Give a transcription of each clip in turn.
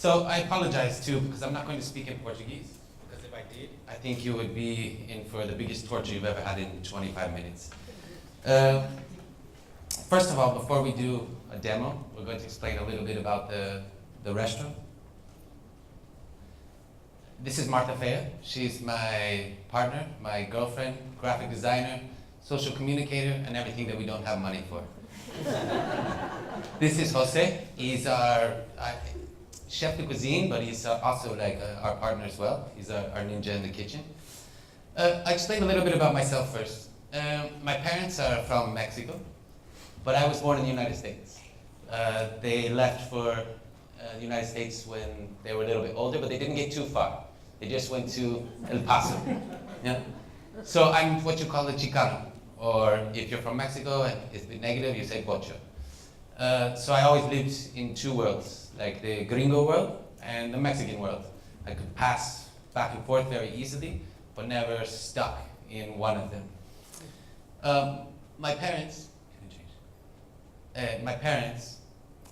So I apologize too, because I'm not going to speak in Portuguese, because if I did, I think you would be in for the biggest torture you've ever had in 25 minutes. First of all, before we do a demo, we're going to explain a little bit about the restaurant. This is Marta Fea. She's my partner, my girlfriend, graphic designer, social communicator, and everything that we don't have money for. This is Jose. He's our chef de cuisine, but he's also like our partner as well. He's our ninja in the kitchen. I explain a little bit about myself first. My parents are from Mexico, but I was born in the United States. They left for the United States when they were a little bit older, but they didn't get too far. They just went to El Paso. Yeah? So I'm what you call a Chicano, or if you're from Mexico and it's a bit negative, you say pocho. So I always lived in two worlds, like the gringo world and the Mexican world. I could pass back and forth very easily, but never stuck in one of them. My parents,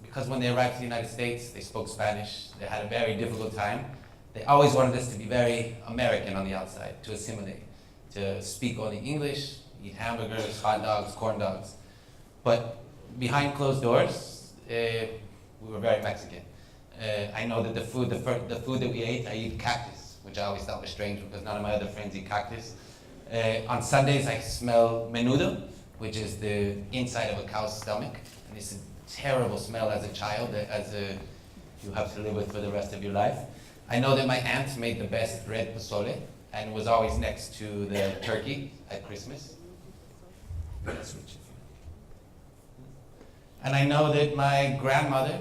because when they arrived to the United States, they spoke Spanish. They had a very difficult time. They always wanted us to be very American on the outside, to assimilate, to speak only English, eat hamburgers, hot dogs, corn dogs. But behind closed doors, we were very Mexican. I know that the food that we ate, I eat cactus, which I always thought was strange because none of my other friends eat cactus. On Sundays, I smell menudo, which is the inside of a cow's stomach. And it's a terrible smell as a child that you have to live with for the rest of your life. I know that my aunt made the best red pozole and was always next to the turkey at Christmas. And I know that my grandmother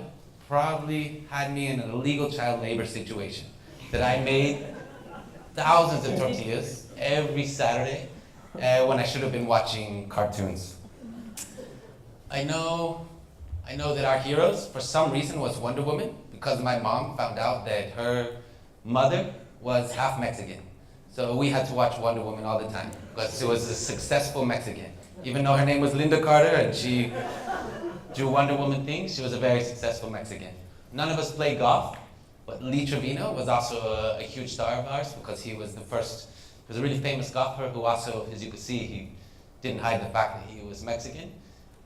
probably had me in an illegal child labor situation, that I made thousands of tortillas every Saturday when I should have been watching cartoons. I know that our heroes, for some reason, was Wonder Woman, because my mom found out that her mother was half Mexican. So we had to watch Wonder Woman all the time, because she was a successful Mexican. Even though her name was Linda Carter and she drew Wonder Woman things, she was a very successful Mexican. None of us played golf, but Lee Trevino was also a huge star of ours, because he was a really famous golfer who also, as you can see, he didn't hide the fact that he was Mexican,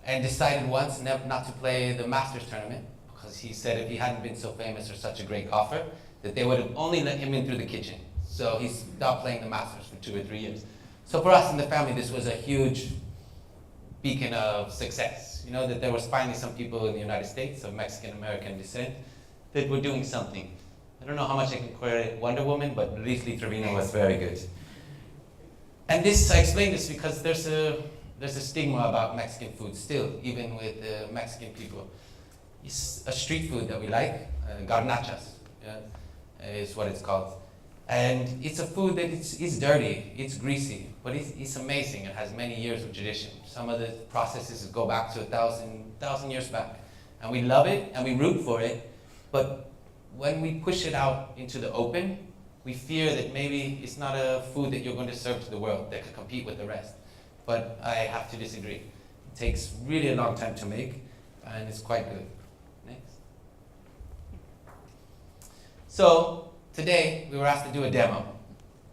and decided once not to play the Masters tournament, because he said if he hadn't been so famous or such a great golfer, that they would have only let him in through the kitchen. So he stopped playing the Masters for 2 or 3 years. So for us in the family, this was a huge beacon of success. You know, that there was finally some people in the United States of Mexican-American descent that were doing something. I don't know how much I can credit Wonder Woman, but at least Lee Trevino was very good. And I explain this because there's a stigma about Mexican food still, even with Mexican people. It's a street food that we like, garnachas, is what it's called. And it's a food that it's dirty, it's greasy, but it's amazing. It has many years of tradition. Some of the processes go back to 1,000 years back. And we love it and we root for it, but when we push it out into the open, we fear that maybe it's not a food that you're going to serve to the world that could compete with the rest. But I have to disagree. It takes really a long time to make, and it's quite good. Next. So today we were asked to do a demo.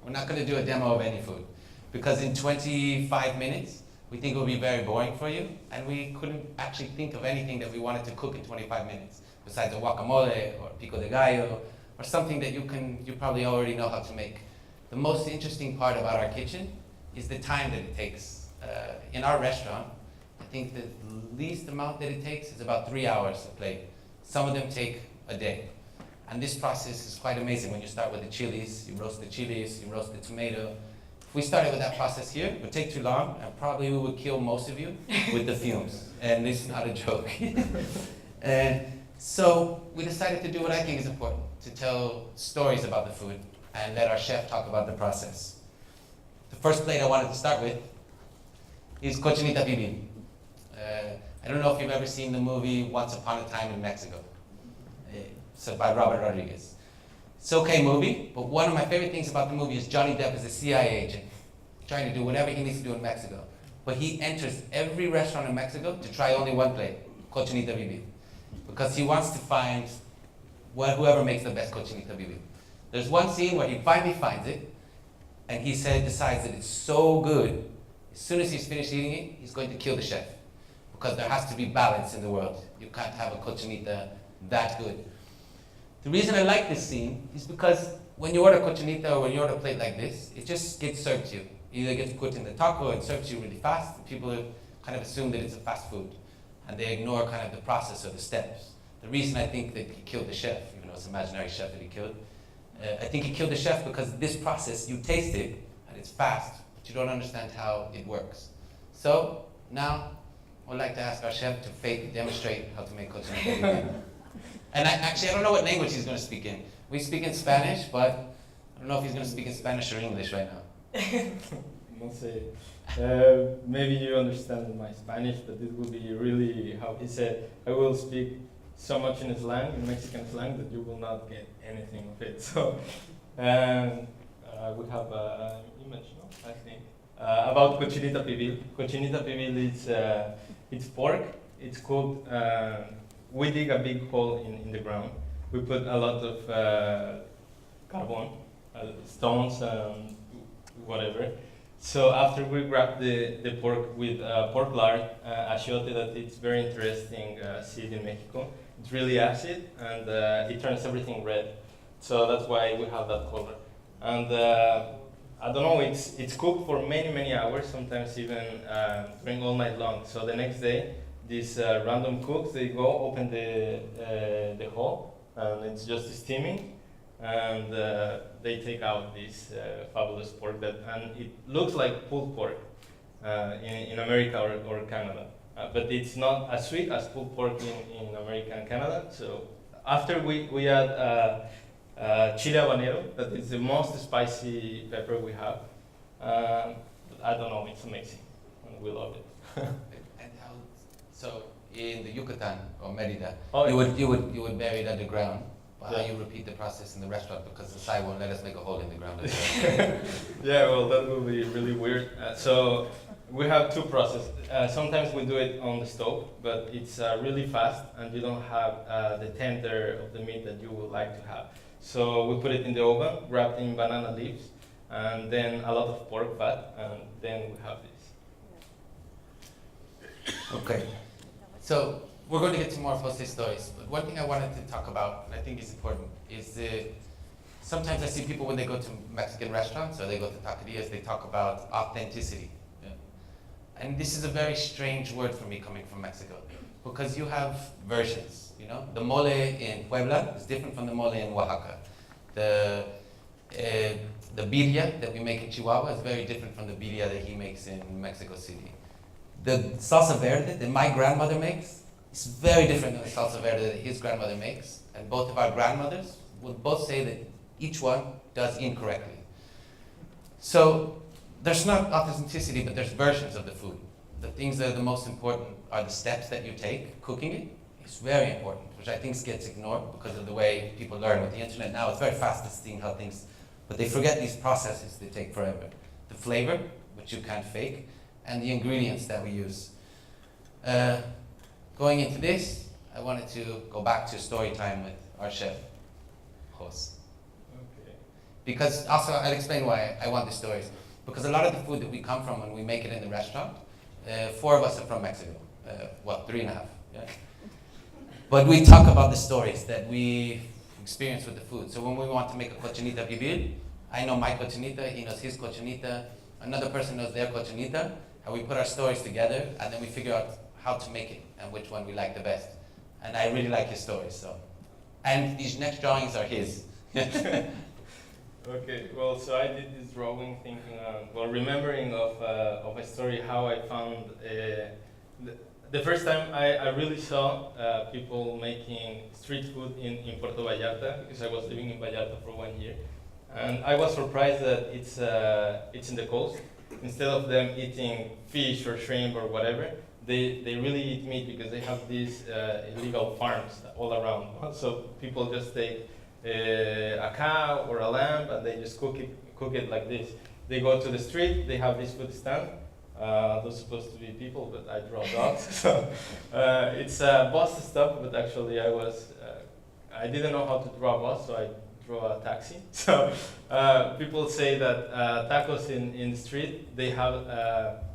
We're not going to do a demo of any food, because in 25 minutes we think it would be very boring for you, and we couldn't actually think of anything that we wanted to cook in 25 minutes besides a guacamole or pico de gallo or something that you probably already know how to make. The most interesting part about our kitchen is the time that it takes. In our restaurant, I think the least amount that it takes is about 3 hours to plate. Some of them take a day. And this process is quite amazing. When you start with the chilies, you roast the chilies, you roast the tomato. If we started with that process here, it would take too long, and probably we would kill most of you with the fumes. And this is not a joke. And so we decided to do what I think is important, to tell stories about the food and let our chef talk about the process. The first plate I wanted to start with is cochinita pibil. I don't know if you've ever seen the movie Once Upon a Time in Mexico. So by Robert Rodriguez. It's an okay movie, but one of my favorite things about the movie is Johnny Depp is a CIA agent, trying to do whatever he needs to do in Mexico. But he enters every restaurant in Mexico to try only one plate, cochinita pibil, because he wants to find whoever makes the best cochinita pibil. There's one scene where he finally finds it, and he decides that it's so good, as soon as he's finished eating it, he's going to kill the chef. Because there has to be balance in the world. You can't have a cochinita that good. The reason I like this scene is because when you order cochinita or when you order a plate like this, it just gets served to you. It either gets put in the taco and served to you really fast, and people kind of assume that it's a fast food, and they ignore kind of the process or the steps. The reason I think that he killed the chef, even though it's an imaginary chef that he killed, I think he killed the chef because this process, you taste it, and it's fast, but you don't understand how it works. So, now, I'd like to ask our chef to demonstrate how to make cochinita. And I don't know what language he's going to speak in. We speak in Spanish, but I don't know if he's going to speak in Spanish or English right now. No sé. Maybe you understand my Spanish, but it will be really, how he said, I will speak so much in slang, in Mexican slang, that you will not get anything of it. So, we have an image, no? I think, about cochinita pibil. Cochinita pibil is it's pork. It's cooked. We dig a big hole in the ground. We put a lot of carbon, stones, whatever. So after we grab the pork with pork lard, achiote, that it's very interesting seed in Mexico. It's really acid, and it turns everything red. So that's why we have that color. And I don't know, it's cooked for many hours, sometimes even during all night long. So the next day, these random cooks, they go open the hole, and it's just steaming, and they take out this fabulous pork and it looks like pulled pork in America or Canada. But it's not as sweet as pulled pork in America and Canada. So after we add chile habanero, that is the most spicy pepper we have. I don't know, it's amazing, and we love it. So in the Yucatan or Merida, oh, you would bury it underground. But how you repeat the process in the restaurant, because the side won't let us make a hole in the ground. Yeah, well, that will be really weird. So we have two processes. Sometimes we do it on the stove, but it's really fast, and you don't have the tender of the meat that you would like to have. So we put it in the oven, wrapped in banana leaves, and then a lot of pork fat, and then we have this. Okay. So we're going to get to more Jose stories, but one thing I wanted to talk about, and I think is important, is sometimes I see people when they go to Mexican restaurants or they go to taquerias, they talk about authenticity. Yeah. And this is a very strange word for me coming from Mexico, because you have versions, you know? The mole in Puebla is different from the mole in Oaxaca. The birria that we make in Chihuahua is very different from the birria that he makes in Mexico City. The salsa verde that my grandmother makes is very different than the salsa verde that his grandmother makes. And both of our grandmothers would both say that each one does incorrectly. So there's not authenticity, but there's versions of the food. The things that are the most important are the steps that you take. Cooking it is very important, which I think gets ignored because of the way people learn with the internet now. It's very fast to see how things, but they forget these processes that take forever. The flavor, which you can't fake, and the ingredients that we use. Going into this, I wanted to go back to story time with our chef, Jos. Okay. Because also, I'll explain why I want the stories. Because a lot of the food that we come from when we make it in the restaurant, 4 of us are from Mexico. 3.5, yeah? But we talk about the stories that we experience with the food. So when we want to make a cochinita pibil, I know my cochinita, he knows his cochinita, another person knows their cochinita, and we put our stories together, and then we figure out how to make it and which one we like the best. And I really like his stories, so. And these next drawings are his. Okay, well, so I did this drawing thinking, remembering of a story how I found, the first time I really saw people making street food in Puerto Vallarta, because I was living in Vallarta for 1 year. And I was surprised that it's in the coast. Instead of them eating fish or shrimp or whatever, they really eat meat because they have these illegal farms all around. So people just take a cow or a lamb and they just cook it like this. They go to the street, they have this food stand. Those are supposed to be people, but I draw dogs. So it's boss stuff, but actually I I didn't know how to draw a bus, so I drew a taxi. So people say that tacos in the street, they have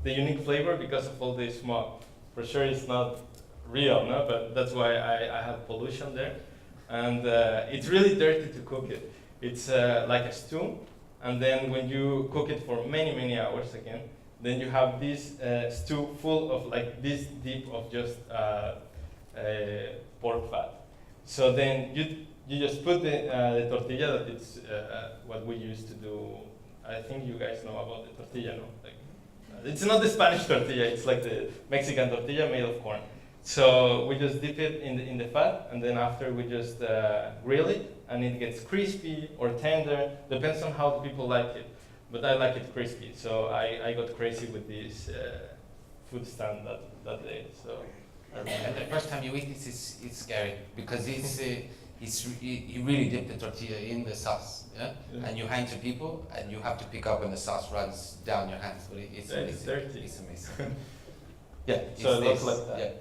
the unique flavor because of all the smoke. For sure it's not real, no? But that's why I have pollution there. And it's really dirty to cook it. It's like a stew, and then when you cook it for many, many hours again, then you have this stew full of like this deep of just pork fat. So then you just put the tortilla, that it's what we used to do. I think you guys know about the tortilla, no? Like, it's not the Spanish tortilla, it's like the Mexican tortilla made of corn. So we just dip it in the fat, and then after we just grill it, and it gets crispy or tender, depends on how the people like it. But I like it crispy, so I got crazy with this food stand that day. So. And the first time you eat this, it's scary because you really dip the tortilla in the sauce, yeah? Yeah. And you hand to people, and you have to pick up when the sauce runs down your hands. But it's Yeah, amazing. it's dirty. It's amazing. Yeah. So it looks stays, like that. Yeah.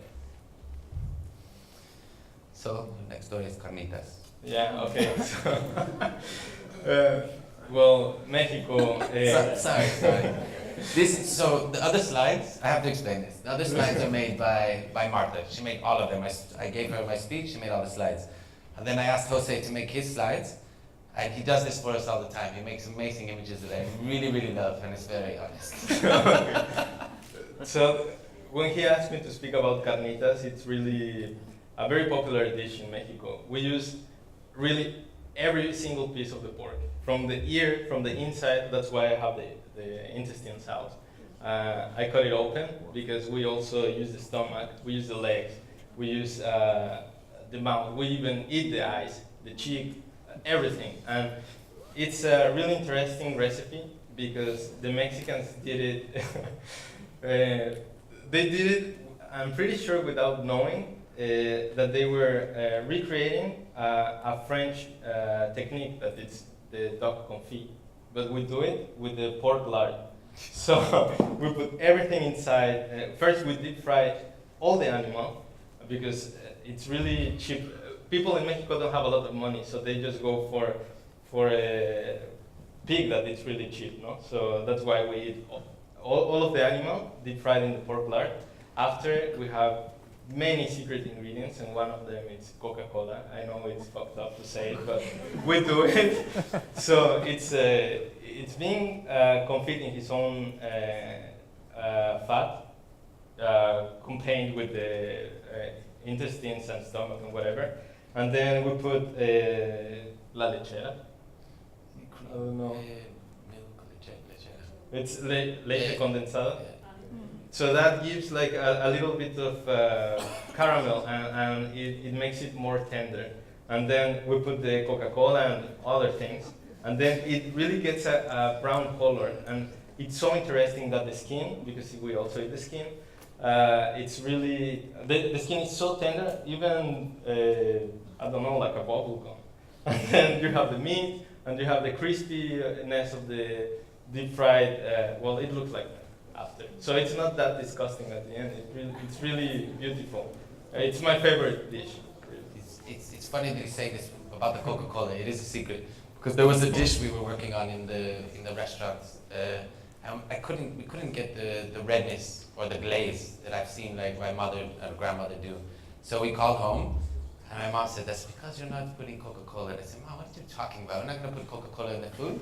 So next door is carnitas. Yeah. Okay. So, well, Mexico. Sorry. So the other slides, I have to explain this. The other slides are made by Marta. She made all of them. I gave her my speech, she made all the slides. And then I asked Jose to make his slides, and he does this for us all the time. He makes amazing images that I really, really love, and it's very honest. Okay. So when he asked me to speak about carnitas, it's really a very popular dish in Mexico. We use really every single piece of the pork, from the ear, from the inside. That's why I have the intestines out. I cut it open because we also use the stomach, we use the legs, we use the mouth, we even eat the eyes, the cheek, everything. And it's a really interesting recipe because the Mexicans did it, they did it, I'm pretty sure without knowing, that they were recreating a French technique that it's the duck confit, but we do it with the pork lard. So we put everything inside. First we deep fry all the animal because it's really cheap. People in Mexico don't have a lot of money, so they just go for a pig that is really cheap, no? So that's why we eat all of the animal deep fried in the pork lard. After we have many secret ingredients, and one of them is Coca-Cola. I know it's fucked up to say it, but we do it. So it's being confit in his own fat, combined with the intestines and stomach and whatever. And then we put la lechera. I don't know. Milk, lechera. It's leche condensada. Yeah. So that gives like a little bit of caramel, and it makes it more tender. And then we put the Coca-Cola and other things, and then it really gets a brown color. And it's so interesting that the skin, because we also eat the skin, it's really, the skin is so tender, even, I don't know, like a bubble gum. And then you have the meat, and you have the crispiness of the deep fried, well, it looks like that after. So it's not that disgusting at the end. It's really beautiful. It's my favorite dish. Really. It's funny that you say this about the Coca-Cola. It is a secret because there was a dish we were working on in the restaurants, and we couldn't get the redness or the glaze that I've seen like my mother and grandmother do. So we called home, and my mom said, "That's because you're not putting Coca-Cola." And I said, "Mom, what are you talking about? We're not going to put Coca-Cola in the food."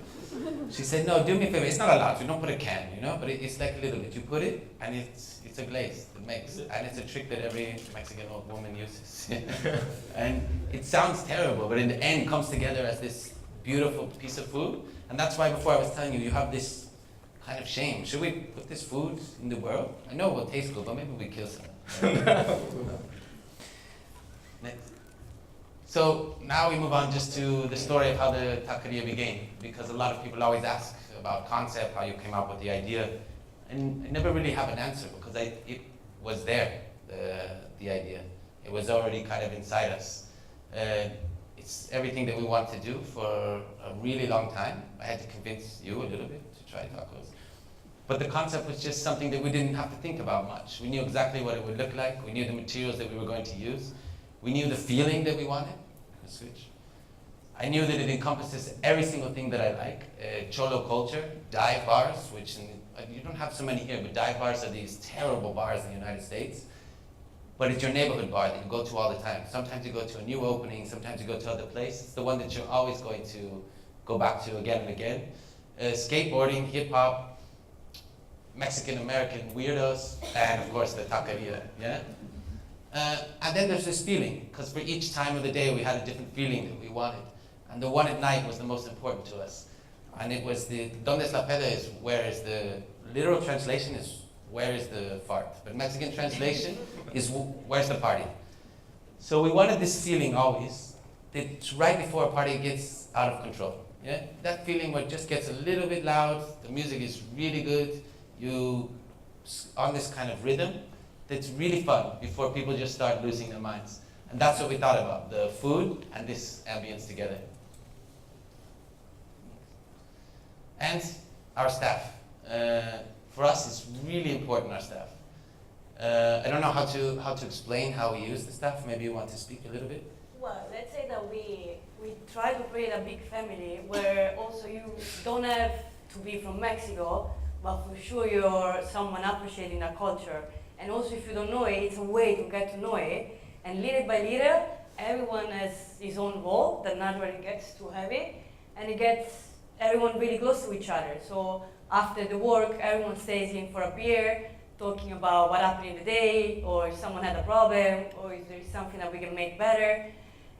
She said, "No, do me a favor. It's not a lot. You don't put a can, you know, but it's like a little bit. You put it, and it's a glaze that makes, and it's a trick that every Mexican old woman uses." And it sounds terrible, but in the end, comes together as this beautiful piece of food. And that's why before I was telling you, you have this kind of shame. Should we put this food in the world? I know it will taste good, but maybe we kill some. Next. So now we move on just to the story of how the taqueria began, because a lot of people always ask about concept, how you came up with the idea, and I never really have an answer because it was there, the idea. It was already kind of inside us. It's everything that we want to do for a really long time. I had to convince you a little bit to try tacos. But the concept was just something that we didn't have to think about much. We knew exactly what it would look like. We knew the materials that we were going to use. We knew the feeling that we wanted. switch. I knew that it encompasses every single thing that I like. Cholo culture, dive bars, which you don't have so many here, but dive bars are these terrible bars in the United States. But it's your neighborhood bar that you go to all the time. Sometimes you go to a new opening, sometimes you go to other places. It's the one that you're always going to go back to again and again. Skateboarding, hip hop, Mexican-American weirdos, and of course the taqueria, yeah? And then there's this feeling, because for each time of the day we had a different feeling that we wanted. And the one at night was the most important to us. And it was the, ¿Dónde es la peda? Is where is the, literal translation is, where is the fart? But Mexican translation is, where's the party? So we wanted this feeling always, that right before a party gets out of control. Yeah? That feeling where it just gets a little bit loud, the music is really good, you, on this kind of rhythm, that's really fun before people just start losing their minds. And that's what we thought about, the food and this ambience together. And our staff. For us, it's really important, our staff. I don't know how to explain how we use the staff. Maybe you want to speak a little bit? Well, let's say that we try to create a big family where also you don't have to be from Mexico, but for sure you're someone appreciating the culture. And also if you don't know it, it's a way to get to know it. And little by little, everyone has his own role that naturally gets too heavy, and it gets everyone really close to each other. So after the work, everyone stays in for a beer, talking about what happened in the day, or if someone had a problem, or if there's something that we can make better.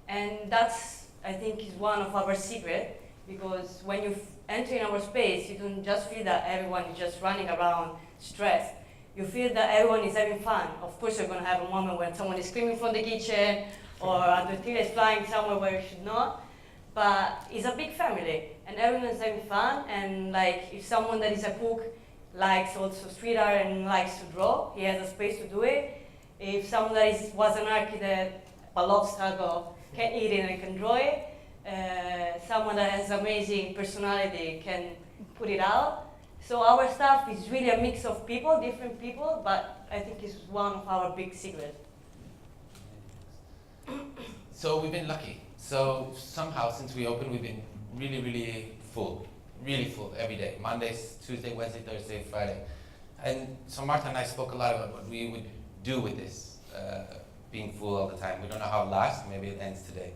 And that's, I think, is one of our secrets, because when you enter in our space, you don't just feel that everyone is just running around stressed. You feel that everyone is having fun. Of course, you're going to have a moment when someone is screaming from the kitchen, or a tortilla is flying somewhere where it should not. But it's a big family, and everyone's having fun. And like, if someone that is a cook likes also street art and likes to draw, he has a space to do it. If someone that was an architect but loves taco, can eat it and can draw it. Someone that has amazing personality can put it out. So our staff is really a mix of people, different people, but I think it's one of our big secrets. So we've been lucky. So somehow since we opened, we've been really full every day. Mondays, Tuesday, Wednesday, Thursday, Friday. And so Martha and I spoke a lot about what we would do with this, being full all the time. We don't know how it lasts, maybe it ends today.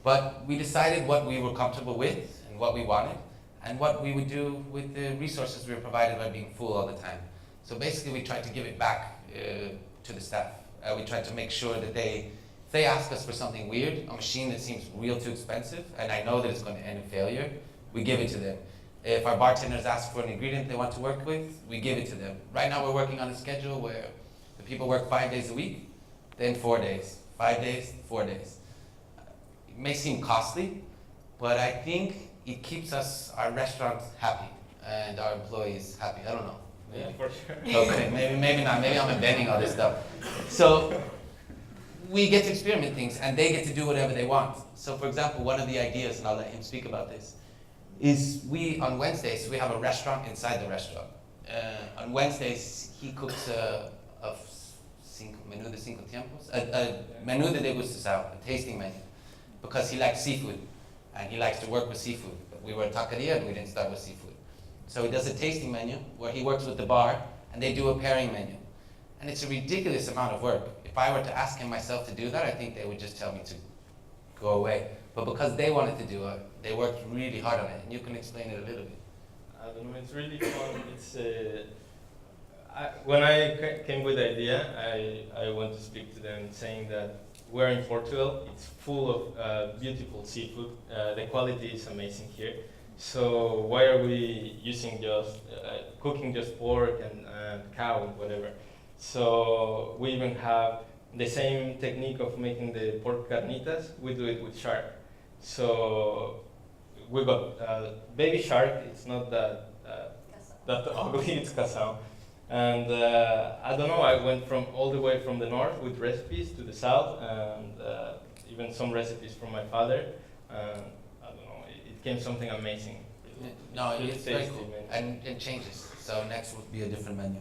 But we decided what we were comfortable with and what we wanted, and what we would do with the resources we were provided by being full all the time. So basically we tried to give it back to the staff. We tried to make sure that if they ask us for something weird, a machine that seems real too expensive, and I know that it's going to end in failure, we give it to them. If our bartenders ask for an ingredient they want to work with, we give it to them. Right now we're working on a schedule where the people work 5 days a week, then 4 days. 5 days, 4 days. It may seem costly, but I think it keeps our restaurant happy and our employees happy. I don't know. Yeah, for sure. Okay, maybe not. Maybe I'm inventing all this stuff. So we get to experiment things, and they get to do whatever they want. So for example, one of the ideas, and I'll let him speak about this, is on Wednesdays, we have a restaurant inside the restaurant. On Wednesdays, he cooks a menú de cinco tiempos, a menú de degustação, a tasting menu, because he likes seafood, and he likes to work with seafood. But we were a taqueria, and we didn't start with seafood. So he does a tasting menu, where he works with the bar, and they do a pairing menu. And it's a ridiculous amount of work. If I were to ask him myself to do that, I think they would just tell me to go away. But because they wanted to do it, they worked really hard on it. And you can explain it a little bit. I don't know, it's really fun. When I came with the idea, I went to speak to them saying that we're in Portugal. It's full of beautiful seafood. The quality is amazing here. So why are we using cooking just pork and cow, whatever? So we even have the same technique of making the pork carnitas. We do it with shark. So we got baby shark. It's not that ugly. It's casao. And I don't know. I went all the way from the north with recipes to the south, and even some recipes from my father. I don't know. It came something amazing. No, it's very cool, and it changes. So next would be a different menu.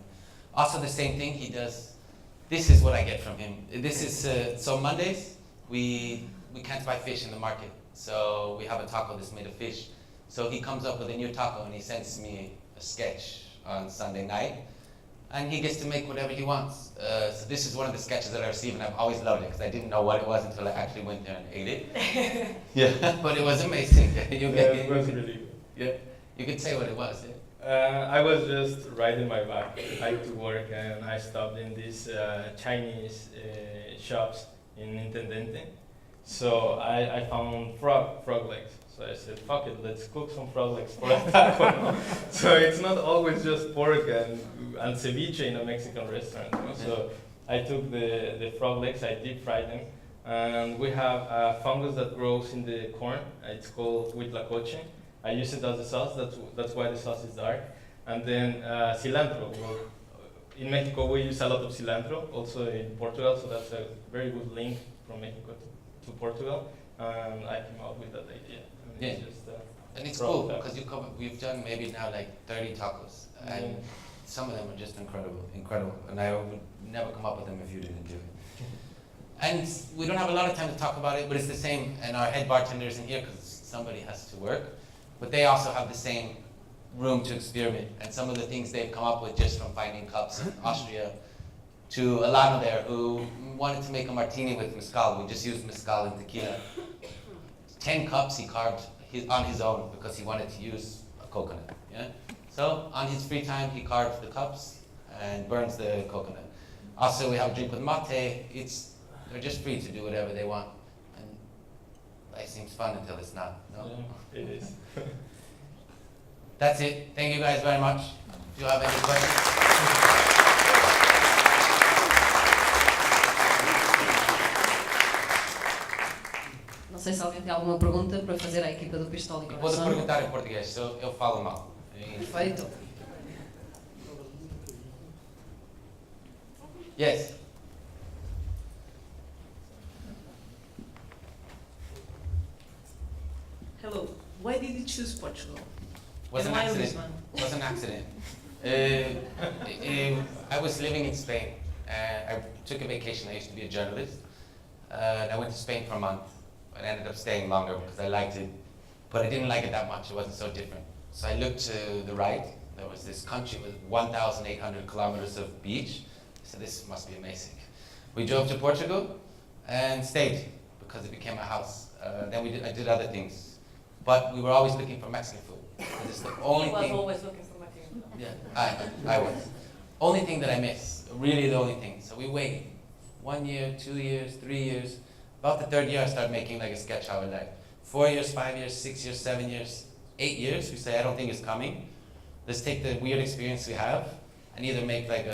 Also the same thing he does. This is what I get from him. This is so Mondays we we can't buy fish in the market, so we have a taco that's made of fish. So he comes up with a new taco and he sends me a sketch on Sunday night, and he gets to make whatever he wants. So this is one of the sketches that I received, and I've always loved it because I didn't know what it was until I actually went there and ate it. Yeah, but it was amazing. It was really good. Yeah, you could say what it was. Yeah. I was just riding my bike to work, and I stopped in these Chinese shops in Intendente. So I found frog legs. So I said, fuck it, let's cook some frog legs for a taco. So it's not always just pork and ceviche in a Mexican restaurant. So I took the frog legs, I deep fried them, and we have a fungus that grows in the corn. It's called huitlacoche. I use it as a sauce, that's why the sauce is dark. And then cilantro. Well, in Mexico we use a lot of cilantro, also in Portugal, so that's a very good link from Mexico to Portugal. And I came up with that idea. And Yeah. it's just, And it's cool because we've done maybe now like 30 tacos, and Yeah. some of them are just incredible. And I would never come up with them if you didn't do it. And we don't have a lot of time to talk about it, but it's the same. And our head bartender isn't here because somebody has to work, but they also have the same room to experiment. And some of the things they've come up with just from finding cups in Austria, to Alano there, who wanted to make a martini with mezcal. We just used mezcal and tequila. 10 cups he carved on his own because he wanted to use a coconut. Yeah. So on his free time, he carves the cups and burns the coconut. Also, we have a drink with mate. They're just free to do whatever they want, and life seems fun until it's not. No? Yeah, it is. That's it. Thank you guys very much. If you have any questions. Não sei se alguém tem alguma pergunta para fazer à equipa do Pistola y Pode Corazon. perguntar em português, se eu falo mal. Perfeito. Yes. Hello. Why did you choose Portugal? Was an And why accident. Lisbon? Was an accident. I was living in Spain. I took a vacation. I used to be a journalist. And I went to Spain for a month. I ended up staying longer because I liked it, but I didn't like it that much. It wasn't so different. So I looked to the right. There was this country with 1,800 kilometers of beach. I said, this must be amazing. We drove to Portugal and stayed because it became a house. Then I did other things, but we were always looking for Mexican food. Because it's the only He was thing. always looking for Mexican. Yeah, I was. Only thing that I miss, really the only thing. So we waited 1 year, 2 years, 3 years. About the third year, I started making like a sketch how I like. 4 years, 5 years, 6 years, 7 years, 8 years. We say, I don't think it's coming. Let's take the weird experience we have and either make like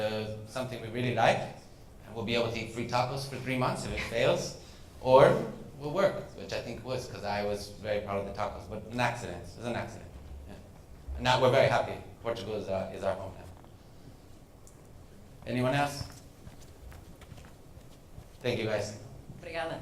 something we really like, and we'll be able to eat free tacos for 3 months if it fails, or we'll work, which I think was because I was very proud of the tacos. But an accident, it was an accident. Yeah. And now we're very happy. Portugal is our home now. Anyone else? Thank you guys. Obrigada.